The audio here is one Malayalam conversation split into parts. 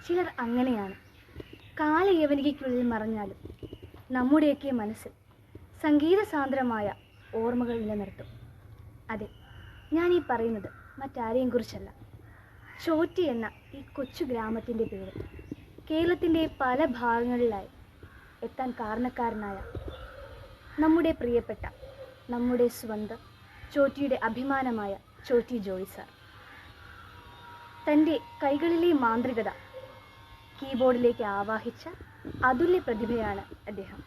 ചിലർ അങ്ങനെയാണ്. കാലയവനികയ്ക്കുള്ളിൽ മറഞ്ഞാലും നമ്മുടെയൊക്കെ മനസ്സിൽ സംഗീത സാന്ദ്രമായ ഓർമ്മകൾ നിലനിർത്തും. അതെ, ഞാൻ ഈ പറയുന്നത് മറ്റാരെയും കുറിച്ചല്ല. ചോറ്റി എന്ന ഈ കൊച്ചു ഗ്രാമത്തിൻ്റെ പേര് കേരളത്തിൻ്റെ പല ഭാഗങ്ങളിലായി എത്താൻ കാരണക്കാരനായ നമ്മുടെ പ്രിയപ്പെട്ട, നമ്മുടെ സ്വന്തം ചോറ്റിയുടെ അഭിമാനമായ ചോറ്റി ജോയി സാർ. തൻ്റെ കൈകളിലെ മാന്ത്രികത കീബോർഡിലേക്ക് ആവാഹിച്ച അതുല്യ പ്രതിഭയാണ് അദ്ദേഹം.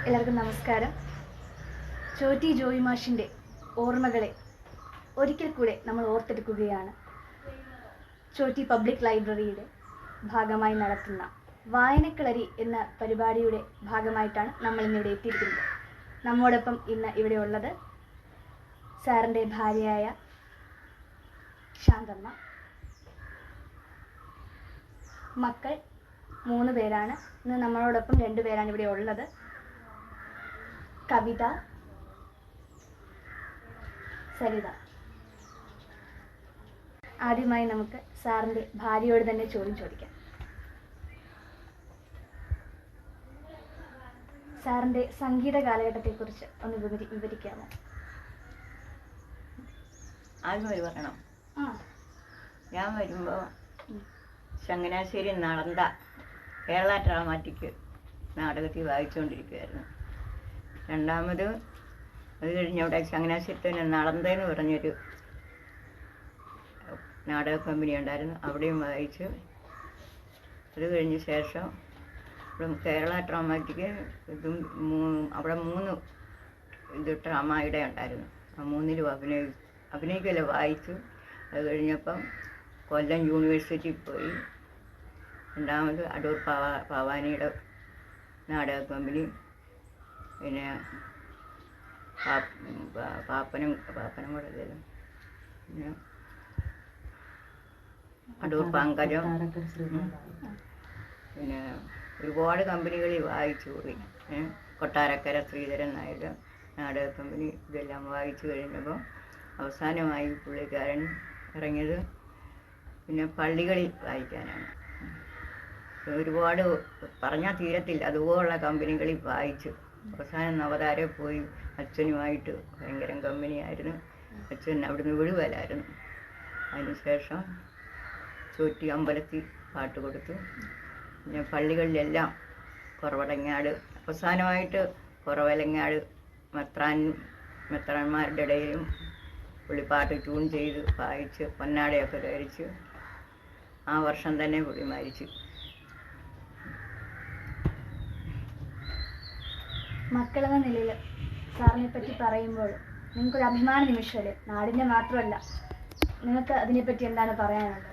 എല്ലാവർക്കും നമസ്കാരം. ചോറ്റി ജോയി മാഷിൻ്റെ ഓർമ്മകളെ ഒരിക്കൽ കൂടെ നമ്മൾ ഓർത്തെടുക്കുകയാണ്. ചോറ്റി പബ്ലിക് ലൈബ്രറിയുടെ ഭാഗമായി നടത്തുന്ന വായനക്കളരി എന്ന പരിപാടിയുടെ ഭാഗമായിട്ടാണ് നമ്മൾ ഇന്നിവിടെ എത്തിയിരിക്കുന്നത്. നമ്മോടൊപ്പം ഇന്ന് ഇവിടെ ഉള്ളത് സാറിൻ്റെ ഭാര്യയായ ശാന്തമ്മ. മക്കൾ 3 പേരാണ്. ഇന്ന് നമ്മളോടൊപ്പം 2 പേരാണ് ഇവിടെ ഉള്ളത്. കവിത, സരിത. ആദ്യമായി നമുക്ക് സാറിൻ്റെ ഭാര്യയോട് തന്നെ ചോദ്യം ചോദിക്കാം. സാറിൻ്റെ സംഗീത കാലഘട്ടത്തെക്കുറിച്ച് ഒന്ന് വിവരിക്കാമോ? ആദ്യം പറയണം. ഞാൻ വരുമ്പോൾ ചങ്ങനാശ്ശേരി നളന്ത കേരള ഡ്രാമാറ്റിക് നാടകത്തിൽ വായിച്ചുകൊണ്ടിരിക്കുകയായിരുന്നു. രണ്ടാമത് അത് കഴിഞ്ഞ് അവിടെ ചങ്ങനാശ്ശേരി തന്നെ നളന്തയെന്ന് പറഞ്ഞൊരു നാടക കമ്പനി ഉണ്ടായിരുന്നു, അവിടെയും വായിച്ചു. അത് കഴിഞ്ഞ ശേഷം കേരള ഡ്രാമാറ്റിക്ക് ഇതും അവിടെ 3 ഡ്രാമയുടെ ഉണ്ടായിരുന്നു. ആ 3ലും അഭിനയിക്കല്ല വായിച്ചു. അത് കഴിഞ്ഞപ്പം കൊല്ലം യൂണിവേഴ്സിറ്റിയിൽ പോയി. രണ്ടാമത് അടൂർ ഭവാനിയുടെ നാടക കമ്പനി, പിന്നെ പാപ്പനും കൂടെ അല്ലല്ലോ, പിന്നെ അടൂർ പങ്കജം, പിന്നെ ഒരുപാട് കമ്പനികളിൽ വായിച്ചു പോയി. കൊട്ടാരക്കര ശ്രീധരൻ നായർ നാടക കമ്പനി, ഇതെല്ലാം വായിച്ചു കഴിഞ്ഞപ്പോൾ അവസാനമായി പുള്ളിക്കാരൻ ഇറങ്ങിയത് പിന്നെ പള്ളികളിൽ വായിക്കാനാണ്. ഒരുപാട് പറഞ്ഞാൽ തീരത്തില്ല, അതുപോലുള്ള കമ്പനികളിൽ വായിച്ചു. അവസാനം നവതാര പോയി. അച്ഛനുമായിട്ട് ഭയങ്കര കമ്പനിയായിരുന്നു. അച്ഛൻ അവിടുന്ന് വിടുവലായിരുന്നു. അതിനുശേഷം ചോറ്റി അമ്പലത്തിൽ പാട്ട് കൊടുത്തു. പിന്നെ പള്ളികളിലെല്ലാം കുറവലങ്ങാട്, അവസാനമായിട്ട് കുറവലങ്ങാട് മെത്രാന്മാരുടെ ഇടയിലും പുള്ളിപ്പാട്ട് ട്യൂൺ ചെയ്ത് വായിച്ച് പൊന്നാടയൊക്കെ ധരിച്ച് ആ വർഷം തന്നെ പുള്ളി മരിച്ചു. മക്കളെന്ന നിലയിൽ സാറിനെ പറ്റി പറയുമ്പോൾ നിങ്ങൾക്കൊരു അഭിമാന നിമിഷമല്ലേ? നാടിൻ്റെ മാത്രമല്ല, നിങ്ങൾക്ക് അതിനെപ്പറ്റി എന്താണ് പറയാനുള്ളത്?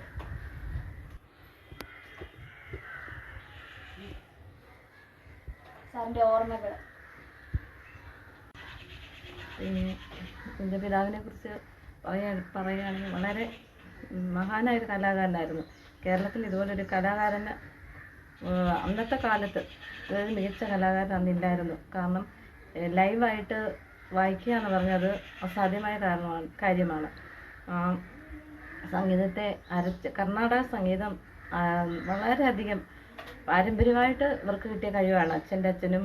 സാറിൻ്റെ ഓർമ്മകൾ. പിന്നെ എൻ്റെ പിതാവിനെ കുറിച്ച് പറയുകയാണെങ്കിൽ വളരെ മഹാനായൊരു കലാകാരനായിരുന്നു. കേരളത്തിൽ ഇതുപോലൊരു കലാകാരന് അന്നത്തെ കാലത്ത് ഒരു മികച്ച കലാകാരൻ അന്നില്ലായിരുന്നു. കാരണം ലൈവായിട്ട് വായിക്കുക എന്ന് പറഞ്ഞത് അസാധ്യമായ കാര്യമാണ്. സംഗീതത്തെ കർണാടക സംഗീതം വളരെയധികം പാരമ്പര്യമായിട്ട് ഇവർക്ക് കിട്ടിയ കഴിവാണ്. അച്ഛനും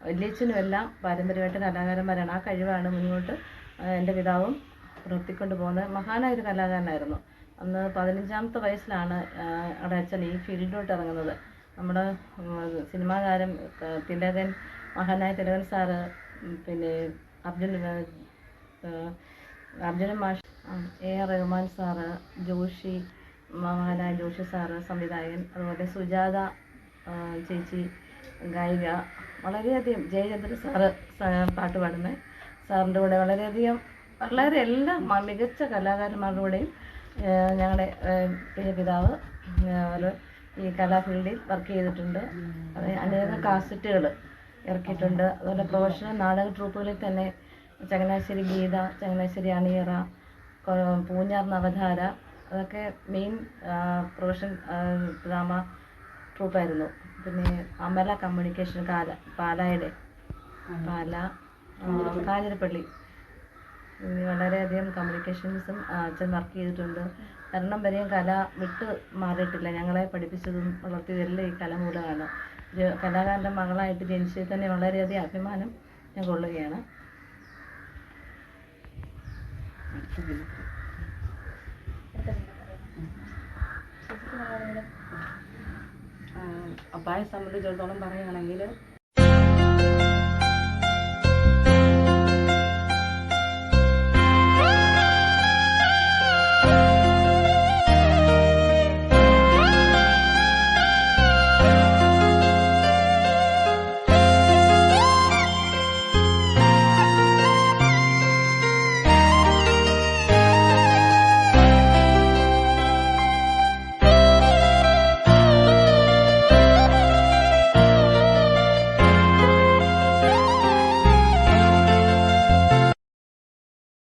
വലിയച്ഛനും എല്ലാം പാരമ്പര്യമായിട്ട് കലാകാരന്മാരാണ്. ആ കഴിവാണ് മുന്നോട്ട് എൻ്റെ പിതാവും പുലർത്തിക്കൊണ്ട് പോകുന്നത്. മഹാനായൊരു കലാകാരനായിരുന്നു. അന്ന് 15ാമത്തെ വയസ്സിലാണ് അവിടെ അച്ഛൻ ഈ ഫീൽഡിലോട്ട് ഇറങ്ങുന്നത്. നമ്മുടെ സിനിമാ താരം തിലകൻ, മഹാനായ തിലകൻ സാറ്, പിന്നെ അർജുനൻ മാഷ്, AR റഹ്മാൻ സാറ്, ജോഷി, മഹാനായ ജോഷി സാറ് സംവിധായകൻ, അതുപോലെ സുജാത ചേച്ചി ഗായിക, വളരെയധികം ജയചന്ദ്രൻ സാറ് പാട്ട് പാടുന്ന സാറിൻ്റെ കൂടെ വളരെ എല്ലാ മികച്ച കലാകാരന്മാരുടെ കൂടെയും ഞങ്ങളുടെ പ്രിയ പിതാവ് ഈ കലാഫീൽഡിൽ വർക്ക് ചെയ്തിട്ടുണ്ട്. അനേകം കാസറ്റുകൾ ഇറക്കിയിട്ടുണ്ട്. അതുപോലെ പ്രൊഫഷണൽ നാടക ട്രൂപ്പുകളിൽ തന്നെ ചങ്ങനാശ്ശേരി ഗീത, ചങ്ങനാശ്ശേരി അണിയറ, പൂഞ്ഞാർ നവധാര, അതൊക്കെ മെയിൻ പ്രൊഫഷണൽ ഡ്രാമ ട്രൂപ്പായിരുന്നു. പിന്നെ അമല കമ്മ്യൂണിക്കേഷൻ പാലായുടെ കാഞ്ഞിരപ്പള്ളി വളരെയധികം കമ്മ്യൂണിക്കേഷൻസും അച്ഛൻ വർക്ക് ചെയ്തിട്ടുണ്ട്. മരണം വരെയും കല വിട്ട് മാറിയിട്ടില്ല. ഞങ്ങളെ പഠിപ്പിച്ചതും വളർത്തിയതെല്ലാം ഈ കല മൂലമാണ്. ഒരു കലാകാരൻ്റെ മകളായിട്ട് ജനിച്ചതിൽ തന്നെ വളരെയധികം അഭിമാനം ഞാൻ കൊള്ളുകയാണ്. അപ്പായെ സംബന്ധിച്ചിടത്തോളം പറയുകയാണെങ്കിൽ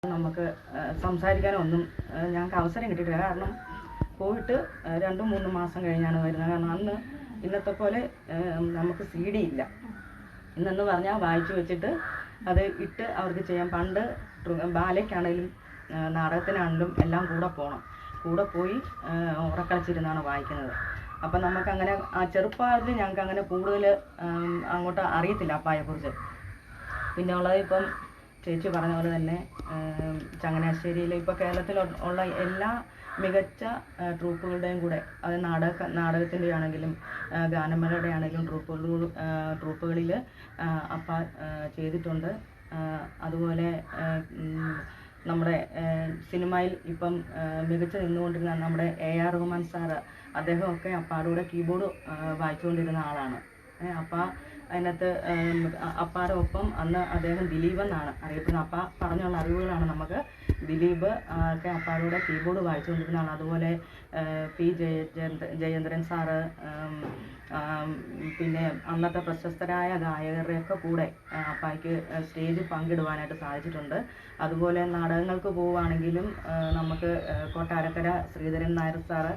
നമുക്ക് സംസാരിക്കാനൊന്നും ഞങ്ങൾക്ക് അവസരം കിട്ടിയിട്ടില്ല. കാരണം പോയിട്ട് 2-3 മാസം കഴിഞ്ഞാണ് വരുന്നത്. കാരണം അന്ന് ഇന്നത്തെ പോലെ നമുക്ക് CD ഇല്ല. ഇന്നെന്ന് പറഞ്ഞാൽ വായിച്ചു വെച്ചിട്ട് അത് ഇട്ട് അവർക്ക് ചെയ്യാം. പണ്ട് ബാലയ്ക്കാണേലും നാടകത്തിനാണെങ്കിലും എല്ലാം കൂടെ പോകണം. കൂടെ പോയി ഉറക്കളിച്ചിരുന്നാണ് വായിക്കുന്നത്. അപ്പം നമുക്കങ്ങനെ ആ ചെറുപ്പകാലത്തിൽ ഞങ്ങൾക്ക് അങ്ങനെ കൂടുതൽ അങ്ങോട്ട് അറിയത്തില്ല അപ്പായെക്കുറിച്ച്. പിന്നെ ഉള്ളത് ഇപ്പം ചേച്ചി പറഞ്ഞ പോലെ തന്നെ ചങ്ങനാശ്ശേരിയിൽ ഇപ്പോൾ കേരളത്തിൽ ഉള്ള എല്ലാ മികച്ച ട്രൂപ്പുകളുടെയും കൂടെ അത് നാടകത്തിൻ്റെ ആണെങ്കിലും ഗാനമേളയുടെ ആണെങ്കിലും ട്രൂപ്പുകളിൽ അപ്പ ചെയ്തിട്ടുണ്ട്. അതുപോലെ നമ്മുടെ സിനിമയിൽ ഇപ്പം മികച്ചു നിന്നുകൊണ്ടിരുന്ന നമ്മുടെ AR റഹ്മാൻ സാറ്, അദ്ദേഹമൊക്കെ അപ്പാടെ കീബോർഡ് വായിച്ചുകൊണ്ടിരുന്ന ആളാണ്. അപ്പ അതിനകത്ത് അപ്പാടെ ഒപ്പം അന്ന് അദ്ദേഹം ദിലീപ് എന്നാണ് അറിയപ്പെടുന്നത്. അപ്പ പറഞ്ഞുള്ള അറിവുകളാണ് നമുക്ക്. ദിലീപ് ഒക്കെ അപ്പാടെ കീബോർഡ് വായിച്ചുകൊണ്ടിരുന്ന ആളാണ്. അതുപോലെ P. ജയേന്ദ്രൻ സാറ്, പിന്നെ അന്നത്തെ പ്രശസ്തരായ ഗായകരുടെയൊക്കെ കൂടെ അപ്പായ്ക്ക് സ്റ്റേജ് പങ്കിടുവാനായിട്ട് സാധിച്ചിട്ടുണ്ട്. അതുപോലെ നാടകങ്ങൾക്ക് പോവുകയാണെങ്കിലും നമുക്ക് കൊട്ടാരക്കര ശ്രീധരൻ നായർ സാറ്,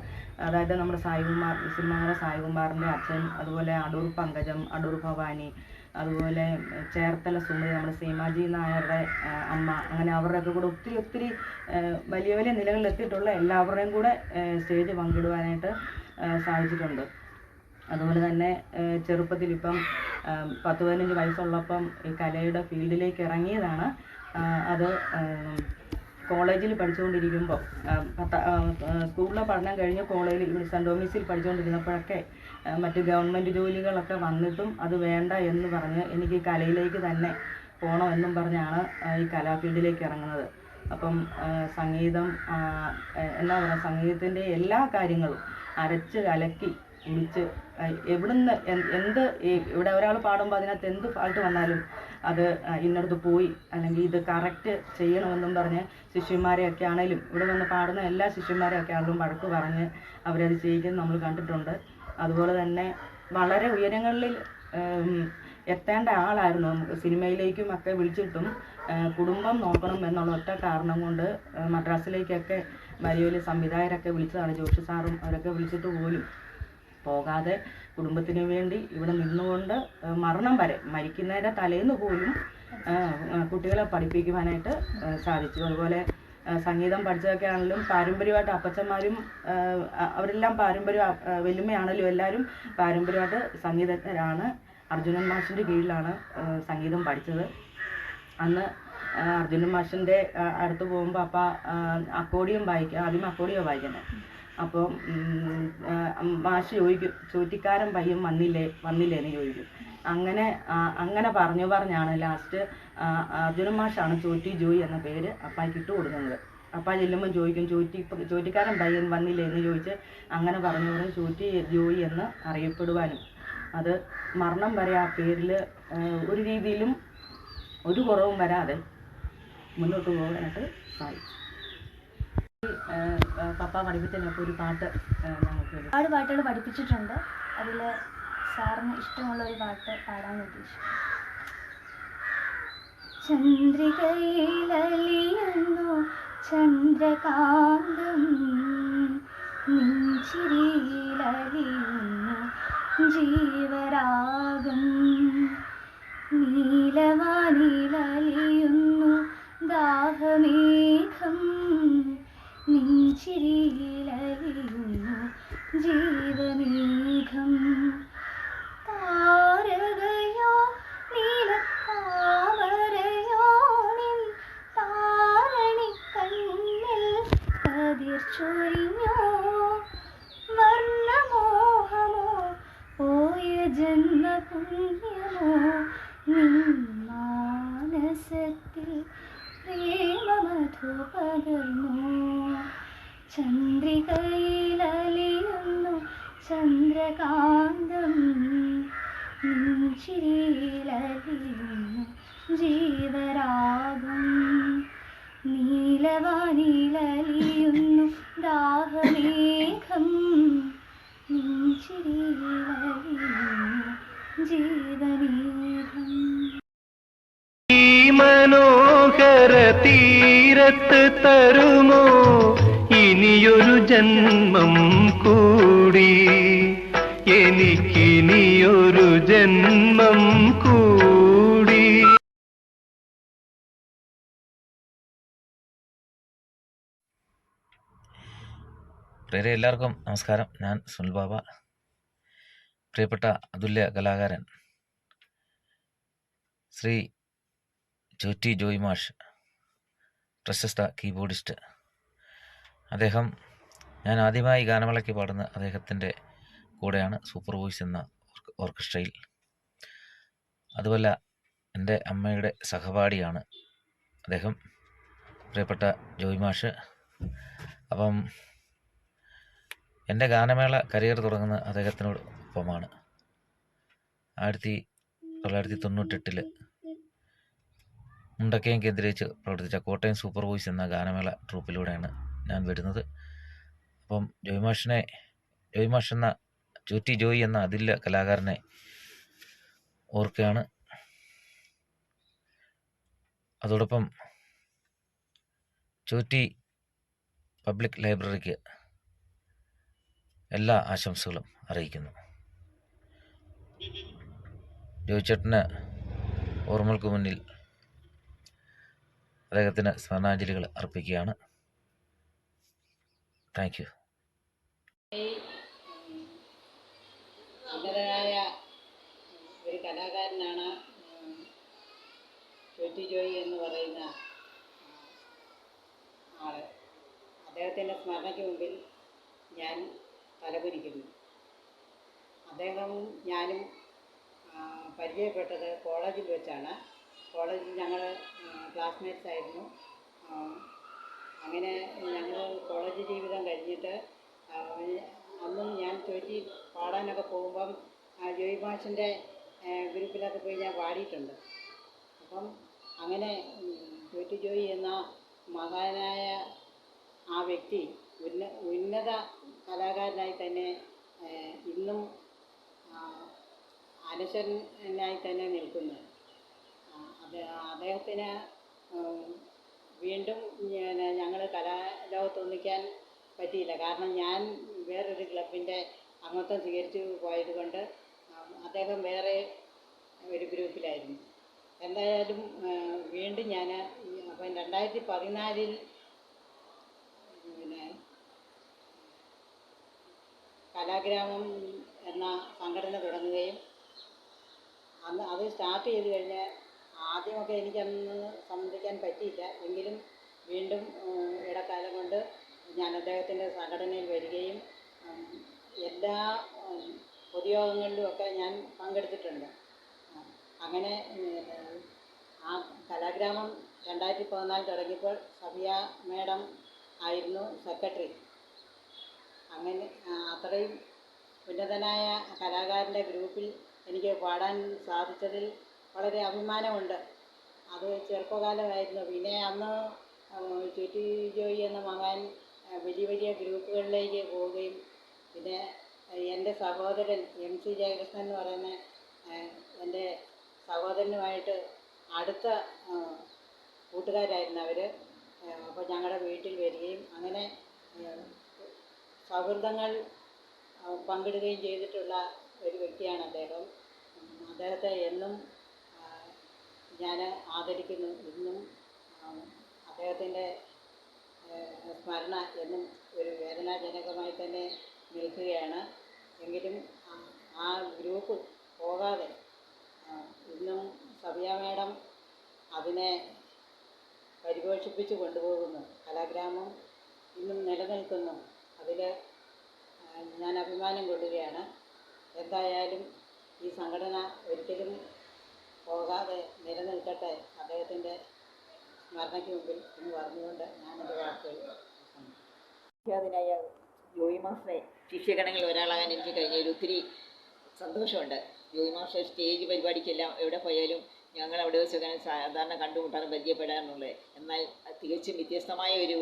അതായത് നമ്മുടെ സിനിമാനഗര സായികുമാറിൻ്റെ അച്ഛൻ, അതുപോലെ അടൂർ പങ്കജം, അടൂർ ഭവാനി, അതുപോലെ ചേർത്തല സുമതി, നമ്മുടെ സീമാജി നായരുടെ അമ്മ, അങ്ങനെ അവരുടെയൊക്കെ കൂടെ ഒത്തിരി വലിയ വലിയ നിലകളിലെത്തിയിട്ടുള്ള എല്ലാവരുടെയും കൂടെ സ്റ്റേജ് പങ്കിടുവാനായിട്ട് സാധിച്ചിട്ടുണ്ട്. അതുപോലെ തന്നെ ചെറുപ്പത്തിൽ ഇപ്പം 10-15 വയസ്സുള്ളപ്പം ഈ കലയുടെ ഫീൽഡിലേക്ക് ഇറങ്ങിയതാണ്. അത് കോളേജിൽ പഠിച്ചുകൊണ്ടിരിക്കുമ്പോൾ സ്കൂളിലെ പഠനം കഴിഞ്ഞ് കോളേജിൽ ഇവിടെ സെൻറ് തോമസിൽ പഠിച്ചുകൊണ്ടിരുന്നപ്പോഴൊക്കെ മറ്റ് ഗവൺമെൻറ് ജോലികളൊക്കെ വന്നിട്ടും അത് വേണ്ട എന്ന് പറഞ്ഞ് എനിക്ക് കലയിലേക്ക് തന്നെ പോകണമെന്നും പറഞ്ഞാണ് ഈ കലാ ഫീൽഡിലേക്ക് ഇറങ്ങുന്നത്. അപ്പം സംഗീതം എന്താ പറയുക, സംഗീതത്തിൻ്റെ എല്ലാ കാര്യങ്ങളും അരച്ച് കലക്കി വിളിച്ച് എവിടുന്ന് ഇവിടെ ഒരാൾ പാടുമ്പോൾ അതിനകത്ത് എന്ത് ഫാൾട്ട് വന്നാലും അത് ഇന്നടത്ത് പോയി അല്ലെങ്കിൽ ഇത് കറക്റ്റ് ചെയ്യണമെന്നും പറഞ്ഞ് ശിഷ്യന്മാരെയൊക്കെ ആണെങ്കിലും ഇവിടെ വന്ന് പാടുന്ന എല്ലാ ശിഷ്യന്മാരെയൊക്കെ ആണെങ്കിലും വഴക്ക് പറഞ്ഞ് അവരത് ചെയ്യിക്കുന്നത് നമ്മൾ കണ്ടിട്ടുണ്ട്. അതുപോലെ തന്നെ വളരെ ഉയരങ്ങളിൽ എത്തേണ്ട ആളായിരുന്നു. സിനിമയിലേക്കും ഒക്കെ വിളിച്ചിട്ടും കുടുംബം നോക്കണം എന്നുള്ള ഒറ്റ കാരണം കൊണ്ട് മദ്രാസിലേക്കൊക്കെ വലിയ വലിയ സംവിധായകരൊക്കെ വിളിച്ചതാണ്. ജോഷി സാറും അവരൊക്കെ വിളിച്ചിട്ട് പോലും പോകാതെ കുടുംബത്തിന് വേണ്ടി ഇവിടെ നിന്നുകൊണ്ട് മരണം വരെ, മരിക്കുന്നതിൻ്റെ തലേന്ന് പോലും കുട്ടികളെ പഠിപ്പിക്കുവാനായിട്ട് സാധിച്ചു. അതുപോലെ സംഗീതം പഠിച്ചതൊക്കെ ആണെങ്കിലും പാരമ്പര്യമായിട്ട് അപ്പച്ചന്മാരും അവരെല്ലാം വല്യമ്മയാണല്ലോ എല്ലാവരും പാരമ്പര്യമായിട്ട് സംഗീതജ്ഞരാണ്. അർജുനൻ മാഷിൻ്റെ കീഴിലാണ് സംഗീതം പഠിച്ചത്. അന്ന് അർജുനൻ മാഷിൻ്റെ അടുത്ത് പോകുമ്പോൾ അപ്പ അക്കോർഡിയം ആദ്യം അക്കോർഡിയം വായിക്കുന്നത്. അപ്പം മാഷ് ചോദിക്കും, ചോറ്റിക്കാരൻ പയ്യൻ വന്നില്ലേ എന്ന് ചോദിക്കും. അങ്ങനെ പറഞ്ഞാണ് ലാസ്റ്റ് അർജുനൻ മാഷാണ് ചോറ്റി ജോയി എന്ന പേര് അപ്പായ്ക്ക് ഇട്ട് കൊടുക്കുന്നത്. അപ്പ ചെല്ലുമ്പം ചോദിക്കും, ചോറ്റിക്കാരൻ പയ്യൻ വന്നില്ലേ എന്ന് ചോദിച്ച് അങ്ങനെ പറഞ്ഞു ചോറ്റി ജോയി എന്ന് അറിയപ്പെടുവാനും അത് മരണം വരെ ആ പേരിൽ ഒരു രീതിയിലും ഒരു കുറവും വരാതെ മുന്നോട്ട് പോകാനായിട്ട് സാധിച്ചു. പപ്പ പഠിപ്പിച്ചപ്പോൾ ഒരു പാട്ട് ഞങ്ങൾക്ക് ഒരുപാട് പാട്ടുകൾ പഠിപ്പിച്ചിട്ടുണ്ട്. അതിൽ സാറിന് ഇഷ്ടമുള്ള ഒരു പാട്ട് പാടാൻ ഉദ്ദേശിച്ചു. ചന്ദ്രികയിലലിയുന്നു ചന്ദ്രകാന്തം, നെഞ്ചിരിയിലലിയുന്നു ജീവരാഗം. നീലവാനിലലിയുന്നു ദാഹമേഘം, നെഞ്ചിരിയിലലിയുന്നു ജീവമേഘം. താരകയോ നീലത്താമരയോ നിൻ താരണിക്കണ്ണിൽ കതിർ ചൊരിഞ്ഞോ. വർണ്ണമോഹമോ പോയ ജന്മപുണ്യമോ നിൻ മാനസത്തിൽ പ്രേമമധു പകർന്നോ. ചന്ദ്രികയിലലിയുന്നു ചന്ദ്രകാന്തം, നെഞ്ചിരിയിലലിയുന്നു ജീവരാഗം. നീലവാനിലലിയുന്നു ദാഹമേഘം, നെഞ്ചിരിയിലലിയുന്നു ജീവമേഘം. ഈ മനോഹര തീരത്ത് തരുമോ ഇനിയൊരു ജന്മം കൂടി, എനിക്കിനിയൊരു ജന്മം കൂടി. പ്രിയരെ എല്ലാവർക്കും നമസ്കാരം. ഞാൻ സുനിൽ ബാബ. പ്രിയപ്പെട്ട അതുല്യ കലാകാരൻ ശ്രീ ചോറ്റി ജോയ് മാഷ്, പ്രശസ്ത കീബോർഡിസ്റ്റ്. അദ്ദേഹം ഞാൻ ആദ്യമായി ഗാനമേളയ്ക്ക് പാടുന്ന അദ്ദേഹത്തിൻ്റെ കൂടെയാണ്, സൂപ്പർ വോയിസ് എന്ന ഓർക്കസ്ട്രയിൽ. അതുപോലെ എൻ്റെ അമ്മയുടെ സഹപാഠിയാണ് അദ്ദേഹം, പ്രിയപ്പെട്ട ജോയ് മാഷ്. അപ്പം എൻ്റെ ഗാനമേള കരിയർ തുടങ്ങുന്ന അദ്ദേഹത്തിനോടൊപ്പമാണ്. 1998 മുണ്ടക്കയം കേന്ദ്രീകരിച്ച് പ്രവർത്തിച്ച കോട്ടയം സൂപ്പർ വോയിസ് എന്ന ഗാനമേള ട്രൂപ്പിലൂടെയാണ് ഞാൻ വരുന്നത്. അപ്പം ജോയ് മാഷ് എന്ന ചോറ്റി ജോയി എന്ന അതുല്യ കലാകാരനെ ഓർക്കുകയാണ്. അതോടൊപ്പം ചോറ്റി പബ്ലിക് ലൈബ്രറിക്ക് എല്ലാ ആശംസകളും അറിയിക്കുന്നു. ജോയിച്ചേട്ടന് ഓർമ്മകൾക്ക് മുന്നിൽ അദ്ദേഹത്തിന് സ്മരണാഞ്ജലികൾ അർപ്പിക്കുകയാണ്. Thank you. സുന്ദരനായ ഒരു കലാകാരനാണ് ചോറ്റി ജോയി എന്ന് പറയുന്ന ആള്. അദ്ദേഹത്തിൻ്റെ സ്മരണയ്ക്ക് മുമ്പിൽ ഞാൻ തലകുനിക്കുന്നു. അദ്ദേഹവും ഞാനും പരിചയപ്പെട്ടത് കോളേജിൽ വെച്ചാണ്. കോളേജിൽ ഞങ്ങൾ ക്ലാസ്മേറ്റ്സ് ആയിരുന്നു. അങ്ങനെ ഞങ്ങൾ കോളേജ് ജീവിതം കഴിഞ്ഞിട്ട് അന്നും ഞാൻ ചോറ്റി പാടാനൊക്കെ പോകുമ്പം ജോയ് മാഷിൻ്റെ ഗ്രൂപ്പിലൊക്കെ പോയി ഞാൻ പാടിയിട്ടുണ്ട്. അപ്പം അങ്ങനെ ചോറ്റി ജോയി എന്ന മഹാനായ ആ വ്യക്തി ഉന്നത കലാകാരനായി തന്നെ ഇന്നും അനശ്വരനായി തന്നെ നിൽക്കുന്നു. അദ്ദേഹത്തിന് വീണ്ടും ഞങ്ങൾ കലാലോകത്തൊന്നിക്കാൻ പറ്റിയില്ല. കാരണം ഞാൻ വേറൊരു ക്ലബിൻ്റെ അംഗത്വം സ്വീകരിച്ചു പോയത് കൊണ്ട് അദ്ദേഹം വേറെ ഒരു ഗ്രൂപ്പിലായിരുന്നു. എന്തായാലും വീണ്ടും ഞാൻ അപ്പം 2014 പിന്നെ കലാഗ്രാമം എന്ന സംഘടന തുടങ്ങുകയും അത് സ്റ്റാർട്ട് ചെയ്ത് കഴിഞ്ഞ് ആദ്യമൊക്കെ എനിക്കന്ന് സംബന്ധിക്കാൻ പറ്റിയില്ല. എങ്കിലും വീണ്ടും ഇടക്കാലം കൊണ്ട് ഞാൻ അദ്ദേഹത്തിൻ്റെ സംഘടനയിൽ വരികയും എല്ലാ പൊതുയോഗങ്ങളിലുമൊക്കെ ഞാൻ പങ്കെടുത്തിട്ടുണ്ട്. അങ്ങനെ ആ കലാഗ്രാമം 2014 തുടങ്ങിയപ്പോൾ സഫിയ മേഡം ആയിരുന്നു സെക്രട്ടറി. അങ്ങനെ അത്രയും ഉന്നതനായ കലാകാരൻ്റെ ഗ്രൂപ്പിൽ എനിക്ക് പാടാൻ സാധിച്ചതിൽ വളരെ അഭിമാനമുണ്ട്. അത് ചെറുപ്പകാലമായിരുന്നു. പിന്നെ അന്ന് ചോറ്റി ജോയി എന്ന മകൻ വലിയ വലിയ ഗ്രൂപ്പുകളിലേക്ക് പോവുകയും പിന്നെ എൻ്റെ സഹോദരൻ MC ജയകൃഷ്ണൻ എന്ന് പറയുന്ന എൻ്റെ സഹോദരനുമായിട്ട് അടുത്ത കൂട്ടുകാരായിരുന്നു അവർ. അപ്പോൾ ഞങ്ങളുടെ വീട്ടിൽ വരികയും അങ്ങനെ സൗഹൃദങ്ങൾ പങ്കിടുകയും ചെയ്തിട്ടുള്ള ഒരു വ്യക്തിയാണ് അദ്ദേഹം. അദ്ദേഹത്തെ എന്നും ഞാൻ ആദരിക്കുന്നു. ഇന്നും അദ്ദേഹത്തിൻ്റെ സ്മരണ എന്നും ഒരു വേദനാജനകമായി തന്നെ നിൽക്കുകയാണ്. എങ്കിലും ആ ഗ്രൂപ്പ് പോകാതെ ഇന്നും സബിയ മാഡം അതിനെ പരിപോഷിപ്പിച്ച് കൊണ്ടുപോകുന്നു. കലാഗ്രാമം ഇന്നും നിലനിൽക്കുന്നു. അതിൽ ഞാൻ അഭിമാനം കൊള്ളുകയാണ്. എന്തായാലും ഈ സംഘടന ഒരിക്കലും പോകാതെ നിലനിൽക്കട്ടെ അദ്ദേഹത്തിൻ്റെ സ്മരണയ്ക്ക് മുമ്പിൽ എന്ന് പറഞ്ഞുകൊണ്ട് ഞാനെൻ്റെ വാക്കുകൾ വിഖ്യാതനായ ജോയി മാസ്റ്ററെ ശിഷ്യഗണങ്ങളിൽ ഒരാളാകാൻ എനിക്ക് കഴിഞ്ഞതിൽ ഒത്തിരി സന്തോഷമുണ്ട്. ജോയി മാസ്റ്റർ സ്റ്റേജ് പരിപാടിക്കെല്ലാം എവിടെ പോയാലും ഞങ്ങൾ അവിടെ വെച്ചൊക്കെ സാധാരണ കണ്ടുമുട്ടാനും പരിചയപ്പെടാറുള്ളത്. എന്നാൽ തികച്ചും വ്യത്യസ്തമായ ഒരു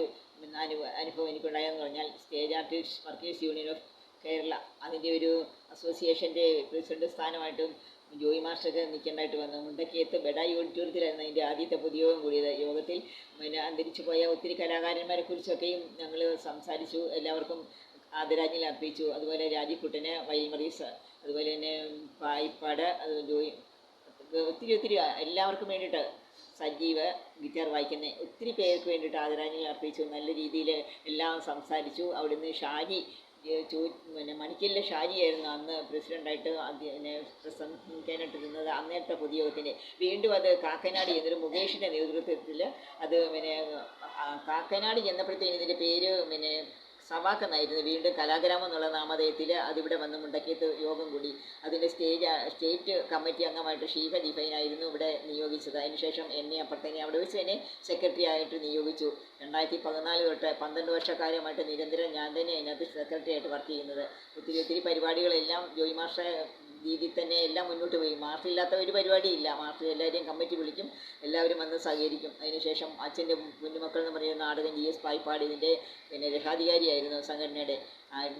അനുഭവം എനിക്കുണ്ടായെന്ന് പറഞ്ഞാൽ stage artist workers union of Kerala അതിൻ്റെ ഒരു അസോസിയേഷൻ്റെ പ്രസിഡന്റ് സ്ഥാനമായിട്ടും ജോയി മാസ്റ്റർക്ക് നിൽക്കേണ്ടതായിട്ട് വന്നു. മുണ്ടക്കയത്ത് ബെഡായി ഓഡിറ്റോറിയത്തിലായിരുന്നു അതിൻ്റെ ആദ്യത്തെ പൊതുയോഗം കൂടിയത്. യോഗത്തിൽ അന്തരിച്ചു പോയ ഒത്തിരി കലാകാരന്മാരെ കുറിച്ചൊക്കെയും ഞങ്ങൾ സംസാരിച്ചു. എല്ലാവർക്കും ആദരാഞ്ജലി അർപ്പിച്ചു. അതുപോലെ രാജിക്കുട്ടന്, വയൽ മറീസ്, അതുപോലെ തന്നെ പായിപ്പാട്, ജോയി ഒത്തിരി എല്ലാവർക്കും വേണ്ടിയിട്ട് സജീവ് ഗിറ്റാർ വായിക്കുന്ന ഒത്തിരി പേർക്ക് വേണ്ടിയിട്ട് ആദരാഞ്ജലി അർപ്പിച്ചു. നല്ല രീതിയിൽ എല്ലാം സംസാരിച്ചു. അവിടുന്ന് ഷാജി മണിക്കലിലെ ഷാജിയായിരുന്നു അന്ന് പ്രസിഡൻ്റായിട്ട് പ്രസംഗിക്കാനായിട്ടിരുന്നത് അന്നേരത്തെ പൊതുയോഗത്തിന്. വീണ്ടും അത് കാക്കനാട് എന്നൊരു മുകേഷിൻ്റെ നേതൃത്വത്തിൽ അത് കാക്കനാട് ചെന്നപ്പോഴത്തേക്കും ഇതിൻ്റെ പേര് സവാക്കെന്നായിരുന്നു. വീണ്ടും കലാഗ്രാമം എന്നുള്ള നാമധേയത്തിൽ അതിവിടെ വന്ന് മുണ്ടക്കയത്ത് യോഗം കൂടി. അതിൻ്റെ സ്റ്റേറ്റ് കമ്മിറ്റി അംഗമായിട്ട് ഷീഫ ഡിഫൈനായിരുന്നു ഇവിടെ നിയോഗിച്ചത്. അതിനുശേഷം എന്നെ അപ്പുറത്തേനെ അവിടെ വെച്ച് തന്നെ സെക്രട്ടറി ആയിട്ട് നിയോഗിച്ചു. 2014 തൊട്ട് 12 വർഷക്കാലമായിട്ട് നിരന്തരം ഞാൻ തന്നെ അതിനകത്ത് സെക്രട്ടറി ആയിട്ട് വർക്ക് ചെയ്യുന്നത്. ഒത്തിരി പരിപാടികളെല്ലാം ജോയി മാസ്റ്റർ രീതിയിൽ തന്നെ എല്ലാം മുന്നോട്ട് പോയി. മാസ്റ്ററില്ലാത്ത ഒരു പരിപാടിയില്ല. മാസ്റ്റർ എല്ലാവരെയും കമ്മിറ്റി വിളിക്കും, എല്ലാവരും വന്ന് സഹകരിക്കും. അതിനുശേഷം അച്ഛൻ്റെ കുഞ്ഞുമക്കൾ എന്ന് പറയുന്ന നാടകം GS പായിപ്പാട് ഇതിൻ്റെ രക്ഷാധികാരിയായിരുന്നു സംഘടനയുടെ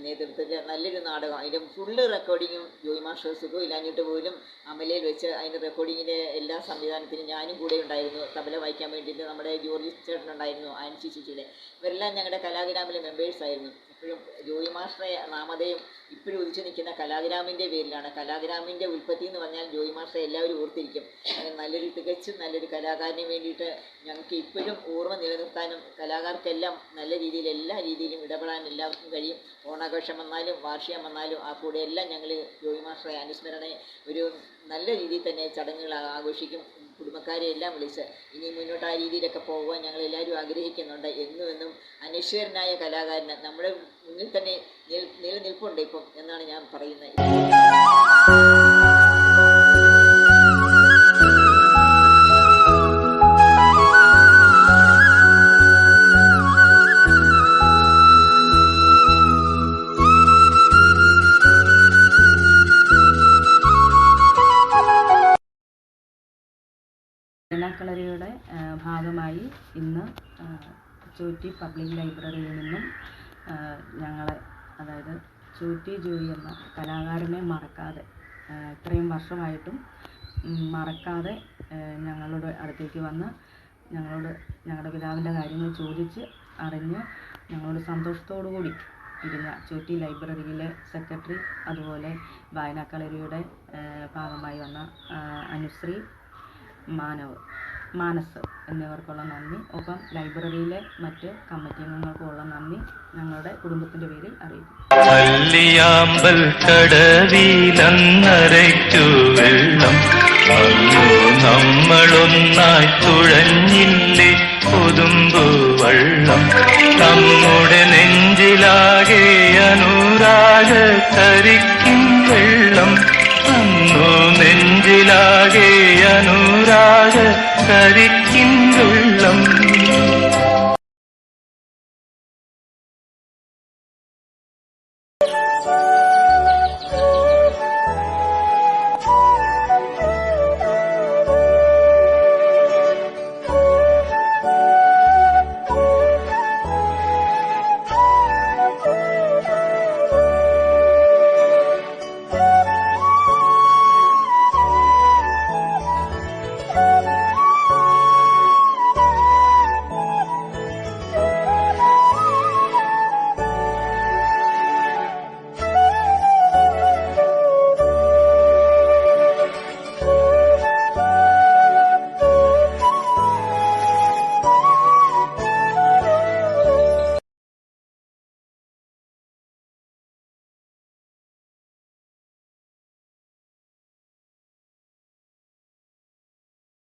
നേതൃത്വത്തിൽ. നല്ലൊരു നാടകം. അതിൻ്റെ ഫുള്ള് റെക്കോർഡിങ്ങും ജോയി മാസ്റ്റർ സുഖമില്ലാഞ്ഞിട്ട് പോലും അമലയിൽ വെച്ച് അതിൻ്റെ റെക്കോർഡിങ്ങിൻ്റെ എല്ലാ സംവിധാനത്തിനും ഞാനും കൂടെ ഉണ്ടായിരുന്നു. തബല വായിക്കാൻ വേണ്ടിയിട്ട് നമ്മുടെ ജോർജ് ചേട്ടനുണ്ടായിരുന്നു, ആൻസി ചേച്ചിയുടെ. ഇവരെല്ലാം ഞങ്ങളുടെ കലാഗ്രാമിലെ മെമ്പേഴ്സായിരുന്നു. ഇപ്പോഴും ജോയി മാസ്റ്ററെ നാമധേയം ഇപ്പോഴും ഉദിച്ചു നിൽക്കുന്ന കലാഗ്രാമിൻ്റെ പേരിലാണ്. കലാഗ്രാമിൻ്റെ ഉൽപ്പത്തി എന്ന് പറഞ്ഞാൽ ജോയി മാസ്റ്ററെ എല്ലാവരും ഓർത്തിരിക്കും. അങ്ങനെ തികച്ചും നല്ലൊരു കലാകാരന് വേണ്ടിയിട്ട് ഞങ്ങൾക്ക് ഇപ്പോഴും ഓർമ്മ നിലനിർത്താനും കലാകാർക്കെല്ലാം നല്ല രീതിയിൽ എല്ലാ രീതിയിലും ഇടപെടാൻ എല്ലാവർക്കും കഴിയും. ഓണാഘോഷം വന്നാലും വാർഷികം വന്നാലും ആ കൂടെ എല്ലാം ഞങ്ങൾ ജോയി മാസ്റ്ററെ അനുസ്മരണ ഒരു നല്ല രീതിയിൽ തന്നെ ചടങ്ങുകൾ ആഘോഷിക്കും. കുടുംബക്കാരെ എല്ലാം വിളിച്ച് ഇനി മുന്നോട്ട് ആ രീതിയിലൊക്കെ പോകുവാൻ ഞങ്ങൾ എല്ലാവരും ആഗ്രഹിക്കുന്നുണ്ട്. എന്നും അനശ്വരനായ കലാകാരന് നമ്മുടെ മുന്നിൽ തന്നെ നിലനിൽപ്പുണ്ട് ഇപ്പം എന്നാണ് ഞാൻ പറയുന്നത്. കളരിയുടെ ഭാഗമായി ഇന്ന് ചൂറ്റി പബ്ലിക് ലൈബ്രറിയിൽ നിന്നും ഞങ്ങളെ, അതായത് ചൂറ്റി ജോയി എന്ന കലാകാരനെ മറക്കാതെ ഇത്രയും വർഷമായിട്ടും മറക്കാതെ ഞങ്ങളുടെ അടുത്തേക്ക് വന്ന് ഞങ്ങളുടെ പിതാവിൻ്റെ കാര്യങ്ങൾ ചോദിച്ച് അറിഞ്ഞ് ഞങ്ങളോട് സന്തോഷത്തോടു കൂടി ഇരുന്ന ചൂറ്റി ലൈബ്രറിയിലെ സെക്രട്ടറി, അതുപോലെ വായനാക്കളരിയുടെ ഭാഗമായി വന്ന അനുശ്രീ, മാനസ് എന്നിവർക്കുള്ള നന്ദി, ഒപ്പം ലൈബ്രറിയിലെ മറ്റ് കമ്മിറ്റി അംഗങ്ങൾക്കുള്ള നന്ദി ഞങ്ങളുടെ കുടുംബത്തിൻ്റെ പേരിൽ അറിയിക്കും. കല്ലിയാമ്പൽ കടവിലന്നരയ്ക്കു വെള്ളം വന്നു നമ്മളൊന്നായി തുഴഞ്ഞില്ലേ കൊതുമ്പു വള്ളം. നമ്മുടെ നെഞ്ചിലാകെ അനുരാഗ കരിക്കും വെള്ളം വന്നു നെഞ്ചിലാകെ അനുരാഗ കരിക്കും വെള്ളം.